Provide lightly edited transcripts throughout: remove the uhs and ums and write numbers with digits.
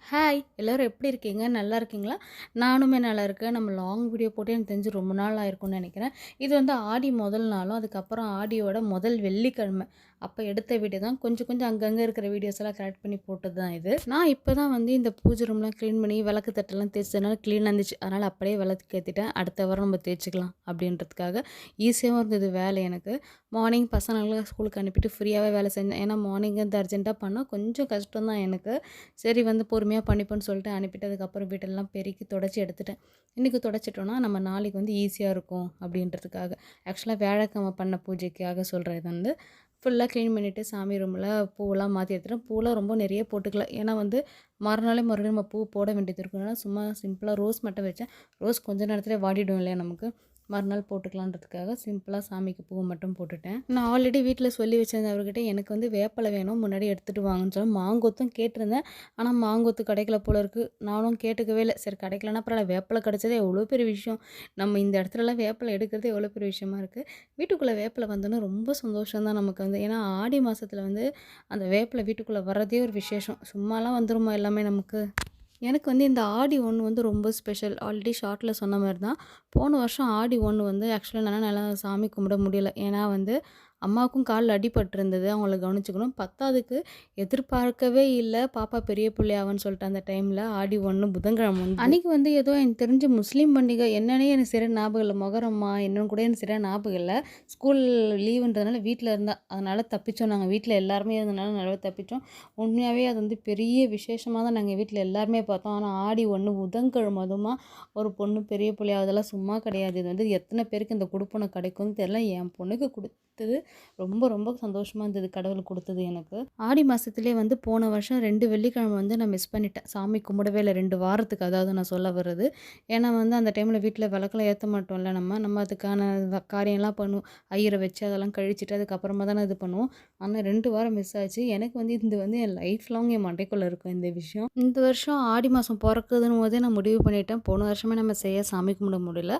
Hi எல்லோரும் எப்படி இருக்கீங்க? நல்லா இருக்கீங்களா? நானுமே நல்லா இருக்கேன். நம்ம லாங் வீடியோ போட்டு எனக்கு தெரிஞ்சு ரொம்ப நாள் ஆயிருக்கும்னு நெனைக்கிறேன். இது வந்து ஆடி முதல் நாளும், அதுக்கப்புறம் ஆடியோட முதல் வெள்ளிக்கிழமை. அப்போ எடுத்த வீடியோ தான். கொஞ்சம் கொஞ்சம் அங்கங்கே இருக்கிற வீடியோஸ் எல்லாம் கலெக்ட் பண்ணி போட்டது தான் இது. நான் இப்போ தான் வந்து இந்த பூஜை ரூம்லாம் க்ளீன் பண்ணி விளக்கு தட்டெல்லாம் தேய்ச்சதுனால க்ளீனாக இருந்துச்சு. அதனால் அப்படியே விளக்கு ஏற்றிட்டேன். அடுத்த வாரம் நம்ம தேய்ச்சிக்கலாம் அப்படின்றதுக்காக. ஈஸியாகவும் இருந்தது வேலை எனக்கு. மார்னிங் பசங்களெலாம் ஸ்கூலுக்கு அனுப்பிட்டு ஃப்ரீயாகவே வேலை செஞ்சேன். ஏன்னா மார்னிங் வந்து அர்ஜென்ட்டாக பண்ணால் கொஞ்சம் கஷ்டம் தான் எனக்கு. சரி வந்து பொறுமையாக பண்ணிப்போன்னு சொல்லிட்டு அனுப்பிட்டு அதுக்கப்புறம் வீட்டெல்லாம் பெருக்கி தொடச்சி எடுத்துட்டேன். இன்றைக்கி தொடச்சிட்டோன்னா நம்ம நாளைக்கு வந்து ஈஸியாக இருக்கும் அப்படின்றதுக்காக. ஆக்சுவலாக வியாழக்கிழமை பண்ண பூஜைக்காக சொல்கிறேன். இது வந்து ஃபுல்லாக க்ளீன் பண்ணிவிட்டு சாமி ரூமில் பூவெல்லாம் மாற்றி எடுத்துட்டேன். பூவெல்லாம் ரொம்ப நிறைய போட்டுக்கல. ஏன்னா வந்து மறுநாளே மறுபடியும் நம்ம பூ போட வேண்டியது இருக்குன்னா சும்மா சிம்பிளாக ரோஸ் மட்டும் வச்சேன். ரோஸ் கொஞ்ச நேரத்தில் வாடிடும் இல்லையா நமக்கு, மறுநாள் போட்டுக்கலான்றதுக்காக சிம்பிளாக சாமிக்கு பூ மட்டும் போட்டுட்டேன். நான் ஆல்ரெடி வீட்டில் சொல்லி வச்சிருந்தேன் அவர்கிட்ட, எனக்கு வந்து வேப்பிலை வேணும் முன்னாடி எடுத்துகிட்டு வாங்கன்னு சொல்லி. மாங்கொத்தும் கேட்டிருந்தேன். ஆனால் மாங்கொத்து கிடைக்கல போல இருக்குது. நானும் கேட்டுக்கவே இல்லை. சரி கிடைக்கலன்னா பரவாயில்ல, வேப்பிலை கிடைச்சதே எவ்வளோ பெரிய விஷயம். நம்ம இந்த இடத்துலலாம் வேப்பிலை எடுக்கிறது எவ்வளோ பெரிய விஷயமா இருக்குது. வீட்டுக்குள்ளே வேப்பிலை வந்தோன்னே ரொம்ப சந்தோஷம் தான் நமக்கு வந்து. ஏன்னா ஆடி மாதத்தில் வந்து அந்த வேப்பிலை வீட்டுக்குள்ளே வர்றதே ஒரு விசேஷம். சும்மாலாம் வந்துருமா எல்லாமே நமக்கு. எனக்கு வந்து இந்த ஆடி 1 வந்து ரொம்ப ஸ்பெஷல். ஆல்ரெடி ஷார்ட்டில் சொன்ன மாரி தான். போன வருஷம் ஆடி 1 வந்து ஆக்சுவலா என்னால சாமி கும்பிட முடியல. ஏன்னா வந்து அம்மாவுக்கும் கால்ல அடிபட்டிருந்தது. அவங்கள கவனிச்சுக்கணும். 10க்கு எதிர்பார்க்கவே இல்ல, பாப்பா பெரிய புள்ளை ஆவான்னு சொல்லிட்டு அந்த டைமில் ஆடி 1 புதன்கிழமை வந்து அன்றைக்கி வந்து ஏதோ எனக்கு தெரிஞ்சு முஸ்லீம் பண்டிகை என்னன்னே எனக்கு சரியா ஞாபகம் இல்லை. மொகரம்மா என்னன்னு கூட எனக்கு சரியா ஞாபகம் இல்லை. ஸ்கூல் லீவுன்றதுனால வீட்டில் இருந்தா, அதனால் தப்பிச்சோம். நாங்கள் வீட்டில் எல்லாருமே இருந்தனால நல்லாவே தப்பிச்சோம். உண்மையாகவே அது வந்து பெரிய விசேஷமாக தான் நாங்கள் வீட்டில் எல்லாருமே பார்த்தோம். ஆனால் ஆடி 1 புதன்கிழமை அதுவுமா ஒரு பொண்ணு பெரிய புள்ளை ஆகுதெல்லாம் சும்மா கிடையாது. இது வந்து எத்தனை பேருக்கு இந்த குடுப்பனை கிடைக்கும்னு தெரியல. என் பொண்ணுக்கு கொடுத்தது ரொம்ப ரொம்ப சந்தோஷமாக இருந்தது. கடவுள் கொடுத்தது எனக்கு. ஆடி மாதத்துலேயே வந்து போன வருஷம் 2 வெள்ளிக்கிழமை வந்து நான் மிஸ் பண்ணிட்டேன். சாமி கும்பிடவே இல்லை 2 வாரத்துக்கு. அதாவது நான் சொல்ல வர்றது, ஏன்னா வந்து அந்த டைமில் வீட்டில் விளக்கெல்லாம் ஏற்ற மாட்டோம்ல நம்ம அதுக்கான காரியம்லாம் பண்ணுவோம். ஐயரை வச்சு அதெல்லாம் கழிச்சிட்டு அதுக்கப்புறமா தானே இது பண்ணுவோம். ஆனால் 2 வாரம் மிஸ் ஆச்சு. எனக்கு வந்து இது வந்து என் லைஃப் லாங் என் மண்டைக்குள்ளே இருக்கும் இந்த விஷயம். இந்த வருஷம் ஆடி மாதம் பிறக்குதுன்னு போதே நான் முடிவு பண்ணிட்டேன். போன வருஷமே நம்ம செய்ய சாமி கும்பிட முடியல.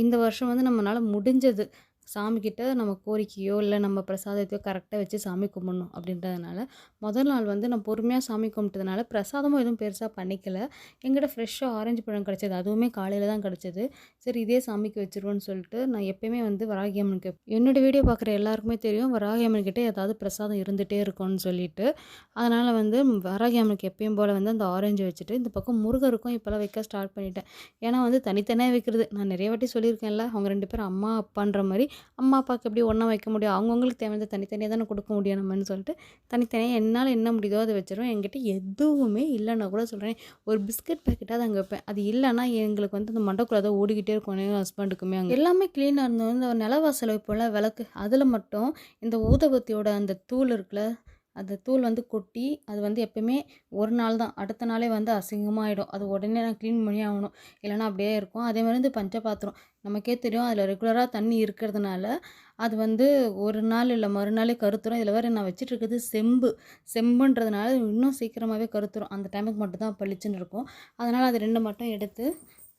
இந்த வருஷம் வந்து நம்மளால் முடிஞ்சது சாமிக்கிட்ட நம்ம கோரிக்கையோ இல்லை நம்ம பிரசாதத்தையோ கரெக்டாக வச்சு சாமி கும்பிடணும் அப்படின்றதுனால முதல் நாள் வந்து நான் பொறுமையாக சாமி கும்பிட்டதுனால பிரசாதமும் எதுவும் பெருசாக பண்ணிக்கல. எங்கிட்ட ஃப்ரெஷ்ஷாக ஆரஞ்சு பழம் கிடச்சிது. அதுவுமே காலையில் தான் கிடச்சிது. சரி இதே சாமிக்கு வச்சுருவோன்னு சொல்லிட்டு நான் எப்போயுமே வந்து வராகி அம்மனுக்கு, என்னோடய வீடியோ பார்க்குற எல்லாருக்குமே தெரியும் வராகி அம்மன்கிட்ட ஏதாவது பிரசாதம் இருந்துகிட்டே இருக்கும்னு சொல்லிட்டு. அதனால் வந்து வராகி அம்மனுக்கு எப்பயும் போல் வந்து அந்த ஆரஞ்சு வச்சுட்டு இந்த பக்கம் முருகருக்கும் இப்போல்லாம் வைக்க ஸ்டார்ட் பண்ணிட்டேன். ஏன்னா வந்து தனித்தனியாக வைக்கிறது நான் நிறைய வாட்டி சொல்லியிருக்கேன்ல, அவங்க 2 பேரும் அம்மா அப்பான்ற மாதிரி. அம்மா அப்பாவுக்கு எப்படி ஒன்றா வைக்க முடியும்? அவங்கவுங்களுக்கு தேவையானது தனித்தனியாக தானே கொடுக்க முடியும் நம்மன்னு சொல்லிட்டு தனித்தனியாக என்னால் என்ன முடியுதோ அதை வச்சுருவேன். என்கிட்ட எதுவுமே இல்லைன்னா கூட சொல்கிறேன், ஒரு பிஸ்கட் பேக்கெட்டாக அங்கே வைப்பேன். அது இல்லைன்னா எங்களுக்கு வந்து அந்த மண்டக்குள்ளே தான் ஓடிக்கிட்டே இருக்கும். என் ஹஸ்பண்டுக்குமே அங்கே எல்லாமே க்ளீனாக இருந்தது. இந்த நிலவாசல் வைப்போம்ல விளக்கு, அதில் மட்டும் இந்த ஊதுபத்தியோட அந்த தூள் இருக்குல்ல, அந்த தூள் வந்து கொட்டி அது வந்து எப்பயுமே ஒரு நாள் தான், அடுத்த நாளே வந்து அசிங்கமாகிடும். அது உடனே நான் க்ளீன் பண்ணி ஆகணும், இல்லைனா அப்படியே இருக்கும். அதே மாதிரி வந்து பஞ்சபாத்திரம் நமக்கே தெரியும், அதில் ரெகுலராக தண்ணி இருக்கிறதுனால அது வந்து ஒரு நாள் இல்லை மறுநாளே கருத்துரும். இதில் வேறு நான் வச்சுட்டு இருக்கிறது செம்புன்றதுனால இன்னும் சீக்கிரமாகவே கருத்துரும். அந்த டைமுக்கு மட்டும் தான் பளிச்சுன்னு இருக்கும். அதனால் அது 2 மட்டும் எடுத்து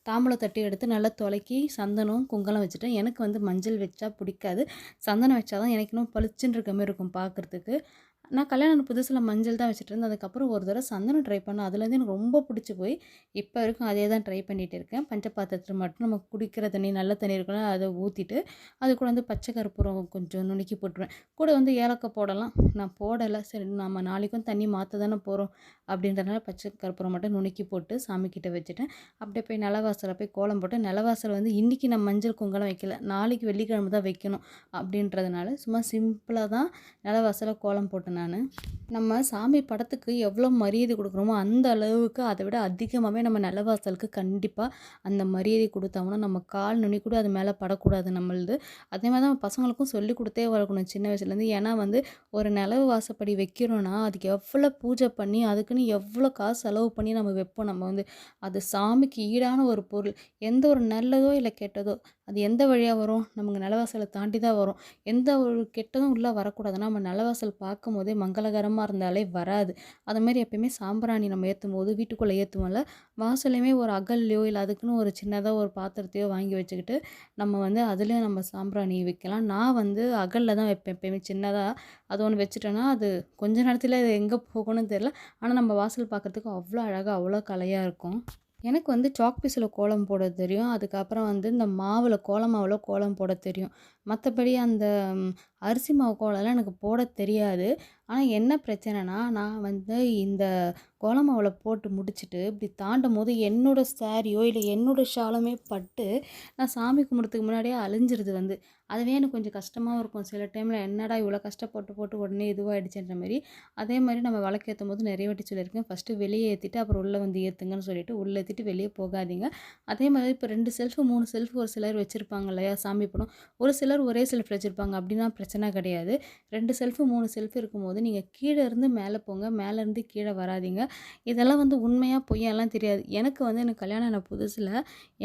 தாம்பூல தட்டி எடுத்து நல்லா துலக்கி சந்தனம் குங்குமம் வச்சுட்டேன். எனக்கு வந்து மஞ்சள் வச்சா பிடிக்காது, சந்தனம் வச்சா தான் எனக்கு இன்னும் பளிச்சுன்னு இருக்க மாதிரி இருக்கும் பார்க்குறதுக்கு. நான் கல்யாணம் புதுசில் மஞ்சள் தான் வச்சுட்டு இருந்தேன். அதுக்கப்புறம் ஒரு தடவை சந்தனம் ட்ரை பண்ணேன். அதுலேருந்து எனக்கு ரொம்ப பிடிச்சி போய் இப்போ வரைக்கும் அதே தான் ட்ரை பண்ணிகிட்டு இருக்கேன். பஞ்சபாத்திரத்தில் மட்டும் நம்ம குடிக்கிற தண்ணி நல்ல தண்ணி இருக்குன்னா அதை ஊற்றிட்டு அது கூட வந்து பச்சை கற்பூரம் கொஞ்சம் நுணுக்கி போட்டுருவேன். கூட வந்து ஏலக்காய் போடலாம், நான் போடலை. சரி நம்ம நாளைக்கும் தண்ணி மாற்ற தானே போகிறோம் அப்படின்றதுனால பச்சை கற்பூரம் மட்டும் நுணுக்கி போட்டு சாமிக்கிட்ட வச்சுட்டேன். அப்படியே போய் நிலவாசலில் போய் கோலம் போட்டு, நிலவாசல் வந்து இன்றைக்கி நான் மஞ்சள் குங்குமம் வைக்கல, நாளைக்கு வெள்ளிக்கிழமை தான் வைக்கணும் அப்படின்றதுனால சும்மா சிம்பிளாக தான் நிலவாசலில் கோலம் போட்டேன் நான். நம்ம சாமி படத்துக்கு எவ்வளோ மரியாதை கொடுக்குறோமோ அந்த அளவுக்கு அதை விட அதிகமாகவே நம்ம நிலவாசலுக்கு கண்டிப்பாக அந்த மரியாதை கொடுத்தாங்கன்னா நம்ம கால் நுனி கூட அது மேலே படக்கூடாது நம்மளது. அதே மாதிரி தான் பசங்களுக்கும் சொல்லி கொடுத்தே வளர்க்கணும் சின்ன வயசுலேருந்து. ஏன்னா வந்து ஒரு நிலவு வாசப்படி வைக்கிறோன்னா அதுக்கு எவ்வளோ பூஜை பண்ணி அதுக்குன்னு எவ்வளோ காசு செலவு பண்ணி நம்ம வைப்போம். நம்ம வந்து அது சாமிக்கு ஈடான ஒரு பொருள். எந்த ஒரு நல்லதோ இல்லை கெட்டதோ அது எந்த வழியாக வரும்? நமக்கு நிலவாசலை தாண்டி தான் வரும். எந்த ஒரு கெட்டதும் உள்ளே வரக்கூடாதுன்னா, நம்ம நிலவாசல் பார்க்கும்போதே மங்களகரமாக இருந்தாலே வராது. அதுமாரி எப்பயுமே சாம்பிராணி நம்ம ஏற்றும்போது வீட்டுக்குள்ளே ஏற்றுவோம்ல, வாசல்லையுமே ஒரு அகல்லையோ இல்லை அதுக்குன்னு ஒரு சின்னதாக ஒரு பாத்திரத்தையோ வாங்கி வச்சுக்கிட்டு நம்ம வந்து அதுலேயும் நம்ம சாம்பிராணி வைக்கலாம். நான் வந்து அகலில் தான் வைப்பேன் எப்பயுமே சின்னதா. அது ஒன்று வச்சுட்டேன்னா அது கொஞ்ச நேரத்தில் அது எங்கே போகும்னு தெரியல. ஆனால் நம்ம வாசல் பார்க்குறதுக்கு அவ்வளோ அழகாக அவ்வளோ கலையாக இருக்கும். எனக்கு வந்து சாக் பீஸில் கோலம் போட தெரியும். அதுக்கப்புறம் வந்து இந்த மாவில் கோலம் மாவில் கோலம் போட தெரியும். மற்றபடி அந்த அரிசி மாவு கோலம்லாம் எனக்கு போட தெரியாது. ஆனால் என்ன பிரச்சனைனா, நான் வந்து இந்த கோல மாவில் போட்டு முடிச்சுட்டு இப்படி தாண்டும்போது என்னோடய சாரியோ இல்லை என்னோடய ஷாலுமே பட்டு நான் சாமி கும்பிட்றதுக்கு முன்னாடியே அழிஞ்சிருது வந்து. அதுவே எனக்கு கொஞ்சம் கஷ்டமாகவும் இருக்கும். சில டைமில் என்னடா இவ்வளோ கஷ்டப்பட்டு போட்டு உடனே இதுவாகிடுச்சுன்ற மாரி. அதே மாதிரி நம்ம விளக்கேற்றும் போது நிறைய வாட்டி சொல்லியிருக்கேன். ஃபஸ்ட்டு வெளியே ஏற்றிட்டு அப்புறம் உள்ளே வந்து ஏற்றுங்கன்னு சொல்லிட்டு உள்ளே ஏற்றிட்டு வெளியே போகாதீங்க. அதே மாதிரி இப்போ 2 செல்ஃபு 3 செல்ஃபு ஒரு சிலர் வச்சுருப்பாங்க இல்லையா சாமி படம். ஒரு சிலர் ஒரே செல்ஃப் வச்சுருப்பாங்க. அப்படின்னா பிரச்சனை கிடையாது. 2 செல்ஃபு 3 செல்ஃபு இருக்கும்போது நீங்கள் கீழே இருந்து மேலே போங்க. மேலேருந்து கீழே வராதீங்க. இதெல்லாம் வந்து உண்மையா பொய்யாலாம் தெரியாது. எனக்கு கல்யாணம் ஆன புதுசில்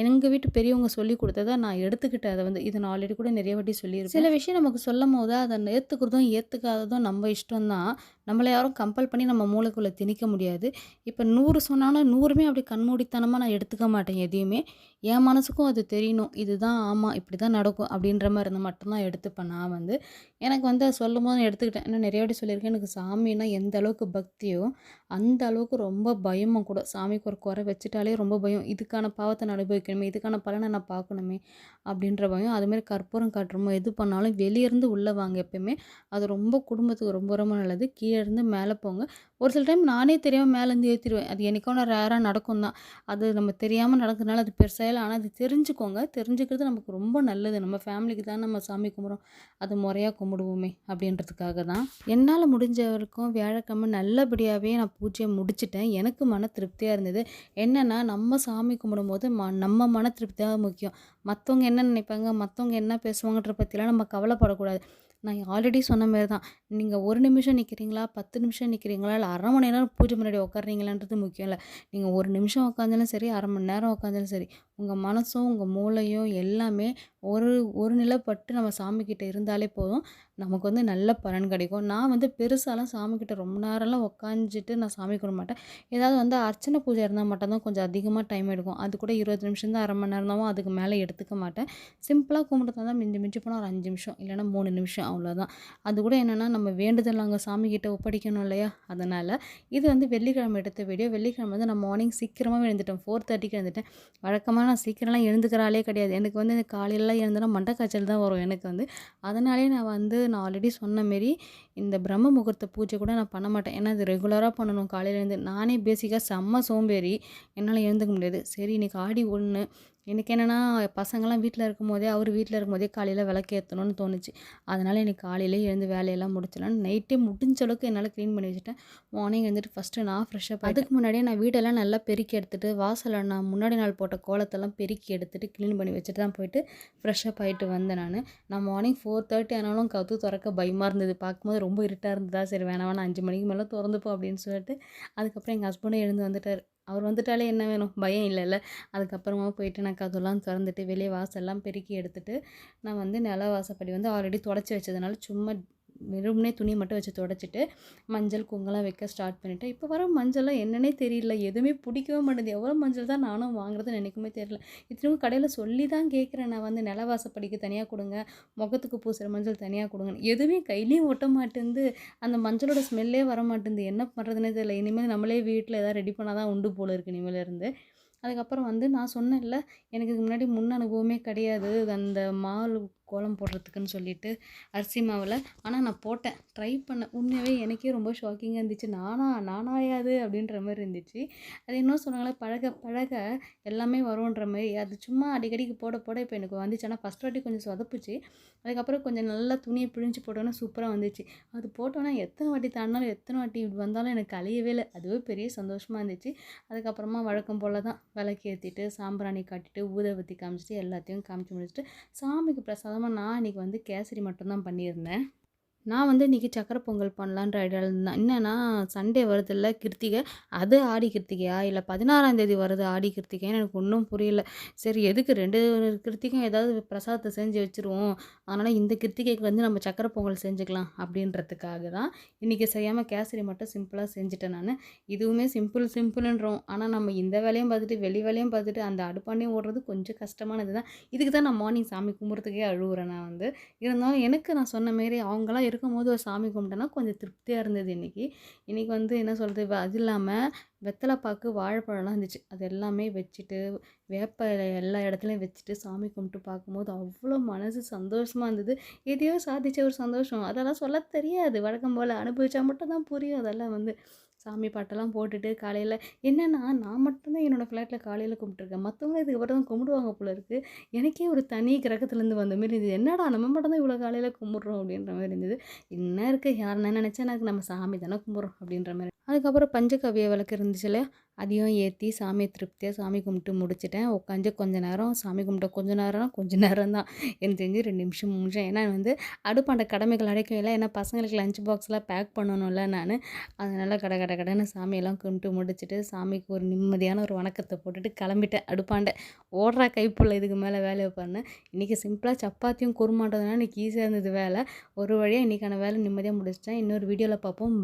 எங்கள் வீட்டு பெரியவங்க சொல்லி கொடுத்தத நான் எடுத்துக்கிட்டேன். அதை வந்து இதை நான் ஆல்ரெடி கூட நிறைய வாட்டி சொல்லியிருப்பேன். சில விஷயம் நமக்கு சொல்லும்போது அதை ஏற்றுக்கிறதும் ஏற்றுக்காததும் நம்ம இஷ்டம் தான். நம்மளை யாரும் கம்பல் பண்ணி நம்ம மூளைக்குள்ளே திணிக்க முடியாது. இப்போ 100 சொன்னாலும் 100மே அப்படி கண்மூடித்தனமாக நான் எடுத்துக்க மாட்டேன் எதையுமே. என் மனசுக்கும் அது தெரியணும். இதுதான் ஆமாம் இப்படி தான் நடக்கும் அப்படின்ற மாதிரி இருந்தால் மட்டும்தான் எடுத்துப்பேன் நான் வந்து. எனக்கு வந்து அதை சொல்லும்போது நான் எடுத்துக்கிட்டேன். இன்னும் நிறைய வாட்டி சொல்லியிருக்கேன். எனக்கு சாமின்னா எந்த அளவுக்கு பக்தியோ அந்த அளவுக்கு ரொம்ப பயமும் கூட. சாமிக்கு ஒரு குறை வச்சுட்டாலே ரொம்ப பயம். இதுக்கான பாவத்தை நான் அனுபவிக்கணுமே, இதுக்கான பலனை நான் பார்க்கணுமே அப்படின்ற பயம். அதுமாரி கற்பூரம் காட்டுறோமோ எது பண்ணாலும் வெளியேருந்து உள்ளே வாங்க எப்பயுமே. அது ரொம்ப குடும்பத்துக்கு ரொம்ப ரொம்ப நல்லது. கீழே இருந்து மேலே போங்க. ஒரு சில டைம் நானே தெரியாமல் மேலேருந்து ஏற்றிடுவேன். அது என்னைக்கான ரேராக நடக்கும் தான். அது நம்ம தெரியாமல் நடக்கிறதுனால அது பெருசாகல. ஆனால் அது தெரிஞ்சுக்கோங்க. தெரிஞ்சுக்கிறது நமக்கு ரொம்ப நல்லது. நம்ம ஃபேமிலிக்கு தான் நம்ம சாமி கும்பிட்றோம். அது முறையாக கும்பிடுவோமே அப்படின்றதுக்காக தான். என்னால் முடிஞ்ச வரைக்கும் வியாழக்கிழமை நல்லபடியாகவே நான் பூஜையை முடிச்சிட்டேன். எனக்கு மன திருப்தியாக இருந்தது. என்னென்னா நம்ம சாமி கும்பிடும்போது நம்ம மன திருப்தி தான் முக்கியம். மற்றவங்க என்ன நினைப்பாங்க, மற்றவங்க என்ன பேசுவாங்கன்ற பற்றிலாம் நம்ம கவலைப்படக்கூடாது. நான் ஆல்ரெடி சொன்ன மாரி தான். நீங்கள் 1 நிமிஷம் நிற்கிறீங்களா, 10 நிமிஷம் நிற்கிறீங்களா, இல்லை 1/2 மணி நேரம் பூஜை முன்னாடி உட்கார்றீங்களான்றது முக்கியம் இல்லை. நீங்கள் 1 நிமிஷம் உட்காந்தாலும் சரி, 1/2 மணி நேரம் உட்காந்தாலும் சரி, உங்கள் மனசும் உங்கள் மூளையும் எல்லாமே ஒரு ஒரு நிலைப்பட்டு நம்ம சாமிக்கிட்ட இருந்தாலே போதும். நமக்கு வந்து நல்ல பலன் கிடைக்கும். நான் வந்து பெருசாலாம் சாமிக்கிட்ட ரொம்ப நேரம்லாம் உட்காந்துட்டு நான் சாமி கும்பிட மாட்டேன். ஏதாவது வந்து அர்ச்சனை பூஜை இருந்தால் மட்டும்தான் கொஞ்சம் அதிகமாக டைம் எடுக்கும். அது கூட 20 நிமிஷம் தான், 1/2 மணி நேரம் தான். அதுக்கு மேலே எடுத்துக்க மாட்டேன். சிம்பிளாக கும்பிட்றதா இருந்தால் மிஞ்சி மிஞ்சி போனால் ஒரு 5 நிமிஷம் இல்லைனா 3 நிமிஷம் அவ்வளோதான். அது கூட என்னென்னா நம்ம வேண்டுதல் அங்கே சாமிக்கிட்ட ஒப்படைக்கணும் இல்லையா? அதனால் இது வந்து வெள்ளிக்கிழமை எடுத்த வீடியோ. வெள்ளிக்கிழமை வந்து நான் மார்னிங் சீக்கிரமாகவே எழுந்துட்டேன். 4:30க்கு எழுந்துட்டேன். வழக்கமாக நான் சீக்கிரம்லாம் எழுந்துக்கிற ஆளே கிடையாது. எனக்கு வந்து காலையிலலாம் எழுந்தேன்னா மண்டை காய்ச்சல் தான் வரும் எனக்கு வந்து. அதனாலே நான் ஆல்ரெடி சொன்ன மாரி இந்த பிரம்ம முகூர்த்த பூஜை கூட நான் பண்ண மாட்டேன். ஏன்னா அது ரெகுலராக பண்ணணும் காலையில எழுந்து. நானே பேசிக்காக செம்ம சோம்பேறி. என்னால் எழுந்துக்க முடியாது. சரி இன்னைக்கு ஆடி 1 எனக்கு என்னென்னா பசங்கள்லாம் வீட்டில் இருக்கும்போதே அவர் வீட்டில் இருக்கும்போதே காலையில் விளக்கு ஏற்றணும்னு தோணுச்சு. அதனால் எனக்கு காலையிலே எழுந்து வேலையெல்லாம் முடிச்சிடலான்னு நைட்டே முடிஞ்ச அளவுக்கு என்னால் க்ளீன் பண்ணி வச்சுட்டேன். மார்னிங் வந்துட்டு ஃபஸ்ட்டு நான் ஃப்ரெஷ்ஷப் அதுக்கு முன்னாடியே நான் வீடெல்லாம் நல்லா பெருக்கி எடுத்துகிட்டு வாசலில் நான் முன்னாடி நாள் போட்ட கோலத்தெல்லாம் பெருக்கி எடுத்துகிட்டு க்ளீன் பண்ணி வச்சுட்டு தான் போயிட்டு ஃப்ரெஷ்ஷப் ஆகிட்டு வந்தேன் நான் மார்னிங் 4:30 ஆனாலும் கதவு திறக்க பயமாக இருந்தது. பார்க்கும்போது ரொம்ப இருட்டாக இருந்ததா, சரி வேணாம் 5 மணிக்கு மேலே திறந்துப்போம் அப்படின்னு சொல்லிட்டு அதுக்கப்புறம் எங்கள் ஹஸ்பண்டும் எழுந்து வந்துட்டார். அவர் வந்துட்டாலே என்ன வேணும், பயம் இல்லைல்ல. அதுக்கப்புறமா போயிட்டு நான் கதவுலாம் திறந்துட்டு வெளியே வாசல்லாம் பெருக்கி எடுத்துகிட்டு நான் வந்து நில வாசப்படி வந்து ஆல்ரெடி தொடச்சி வச்சதுனால சும்மா வெறுமனே துணி மட்டும் வச்சு தொடச்சிட்டு மஞ்சள் குங்குமம் வைக்க ஸ்டார்ட் பண்ணிவிட்டேன். இப்போ வர மஞ்சள்லாம் என்னன்னே தெரியல, எதுவுமே பிடிக்கவே மாட்டேங்குது. எவ்வளோ மஞ்சள் தான் நானும் வாங்குறதுன்னு எனக்குமே தெரியல. இத்தனைக்கும் கடையில் சொல்லி தான் கேட்குறேன். நான் வந்து நிலவாசப்படிக்கு தனியாக கொடுங்க, முகத்துக்கு பூசுகிற மஞ்சள் தனியாக கொடுங்கன்னு. எதுவுமே கையிலையும் ஒட்ட மாட்டேங்குது. அந்த மஞ்சளோட ஸ்மெல்லே வர மாட்டேங்குது. என்ன பண்ணுறதுனே தெரியல. இனிமேல் நம்மளே வீட்டில் எதாவது ரெடி பண்ணால் தான் உண்டு போல இருக்குது இனிமேலேருந்து. அதுக்கப்புறம் வந்து நான் சொன்னேன்ல, எனக்கு இதுக்கு முன்னாடி முன் அனுபவமே கிடையாது அந்த மாவு கோலம் போடுறதுக்குன்னு சொல்லிட்டு அரிசி மாவில். ஆனால் நான் போட்டேன், ட்ரை பண்ணேன். உண்மையாகவே எனக்கே ரொம்ப ஷாக்கிங்காக இருந்துச்சு. நானாயாது அப்படின்ற மாதிரி இருந்துச்சு. அது இன்னும் சொன்னாங்களே பழக பழக எல்லாமே வரும்ன்ற மாதிரி. அது சும்மா அடிக்கடிக்கு போட போட இப்போ எனக்கு வந்துச்சு. ஆனால் ஃபஸ்ட் வாட்டி கொஞ்சம் சொதப்புச்சு. அதுக்கப்புறம் கொஞ்சம் நல்லா துணியை பிழிஞ்சு போட்டோன்னா சூப்பராக வந்துச்சு. அது போட்டோன்னா எத்தனை வாட்டி தாண்டினாலும் எத்தனை வாட்டி இப்படி வந்தாலும் எனக்கு கலையவே இல்லை. அதுவே பெரிய சந்தோஷமாக இருந்துச்சு. அதுக்கப்புறமா வழக்கம் போல் தான் விளக்கு ஏற்றிட்டு சாம்பிராணி காட்டிட்டு ஊதுபத்தி காமிச்சிட்டு எல்லாத்தையும் காமிச்சு முடிச்சுட்டு சாமிக்கு பிரசாதமாக நான் இன்றைக்கி வந்து கேசரி மட்டும்தான் பண்ணியிருந்தேன். நான் வந்து இன்றைக்கி சக்கரை பொங்கல் பண்ணலான்ற ஐடியாவில் இருந்தேன். என்னன்னா சண்டே வருதுல்ல கிருத்திகை, அது ஆடி கிருத்திகையா இல்லை 16ஆம் தேதி வருது ஆடி கிருத்திகைன்னு எனக்கு ஒன்றும் புரியல. சரி எதுக்கு 2 கிருத்திகையும் ஏதாவது பிரசாதத்தை செஞ்சு வச்சுருவோம். அதனால் இந்த கிருத்திகைக்கு வந்து நம்ம சக்கரை பொங்கல் செஞ்சுக்கலாம் அப்படின்றதுக்காக தான் இன்றைக்கி செய்யாமல் கேசரி மட்டும் சிம்பிளாக செஞ்சுட்டேன் நான். இதுவுமே சிம்பிள் சிம்பிள்ன்றோம். ஆனால் நம்ம இந்த வேலையும் பார்த்துட்டு வெளி வேலையும் பார்த்துட்டு அந்த அடுப்பாண்டையும் ஓடுறது கொஞ்சம் கஷ்டமானது தான். இதுக்கு தான் நான் மார்னிங் சாமி கும்பிட்றதுக்கே அழுவுறேன் நான் வந்து. இருந்தாலும் எனக்கு நான் சொன்ன மாரி அவங்கலாம் இருக்கும்போது ஒரு சாமி கும்பிட்டேன்னா கொஞ்சம் திருப்தியாக இருந்தது இன்றைக்கி. இன்றைக்கி வந்து என்ன சொல்கிறது, அது இல்லாமல் வெத்தலை பாக்கு, வாழைப்பழம்லாம் இருந்துச்சு. அது எல்லாமே வச்சுட்டு, வேப்ப இலை எல்லா இடத்துலையும் வச்சுட்டு சாமி கும்பிட்டு பார்க்கும்போது அவ்வளோ மனசு சந்தோஷமாக இருந்தது. எதையோ சாதிச்ச ஒரு சந்தோஷம். அதெல்லாம் சொல்ல தெரியாது. வழக்கம் போல் அனுபவிச்சா மட்டும் தான் புரியும். அதெல்லாம் வந்து சாமி பாட்டெல்லாம் போட்டுட்டு காலையில் என்னென்னா நான் மட்டும்தான் என்னோடய ஃப்ளாட்டில் காலையில் கும்பிட்டுருக்கேன். மற்றவங்களும் இதுக்கப்புறம் தான் கும்பிடுவாங்க போல இருக்குது. எனக்கே ஒரு தனி கிரகத்துலேருந்து வந்த மாரி இருந்தது. என்னடா நம்ம மட்டும் தான் இவ்வளோ காலையில் கும்பிட்றோம் அப்படின்ற மாதிரி இருந்தது. என்ன இருக்குது, யார் என்ன நினச்சா எனக்கு, நம்ம சாமி தானே கும்பிட்றோம் அப்படின்ற மாதிரி. அதுக்கப்புறம் பஞ்சகவ்ய விளக்கு இருந்துச்சு இல்லையா, அதையும் ஏற்றி சாமியை திருப்தியாக சாமி கும்பிட்டு முடிச்சிட்டேன். உட்காந்து கொஞ்ச நேரம் சாமி கும்பிட்டேன். கொஞ்ச நேரம்னா கொஞ்ச நேரம் தான், எனக்கு தெரிஞ்சு 2 நிமிஷம் 3 நிமிஷம். ஏன்னா வந்து அடுப்பாண்ட கடமைகள் அடைக்கும் இல்லை, ஏன்னா பசங்களுக்கு லஞ்ச் பாக்ஸ்லாம் பேக் பண்ணணும்ல நான். அதனால் கட கட கடன்னு சாமியெல்லாம் கும்பிட்டு முடிச்சுட்டு சாமிக்கு ஒரு நிம்மதியான ஒரு வணக்கத்தை போட்டுட்டு கிளம்பிட்டேன் அடுப்பாண்ட. ஓடுறா கைப்புள்ள இதுக்கு மேலே வேலையை பண்ணேன். இன்றைக்கி சிம்பிளாக சப்பாத்தியும் குருமாட்டதுனால இன்றைக்கி ஈஸியாக இருந்தது வேலை. ஒரு வழியாக இன்றைக்கான வேலை நிம்மதியாக முடிச்சிட்டேன். இன்னொரு வீடியோவில் பார்ப்போம்.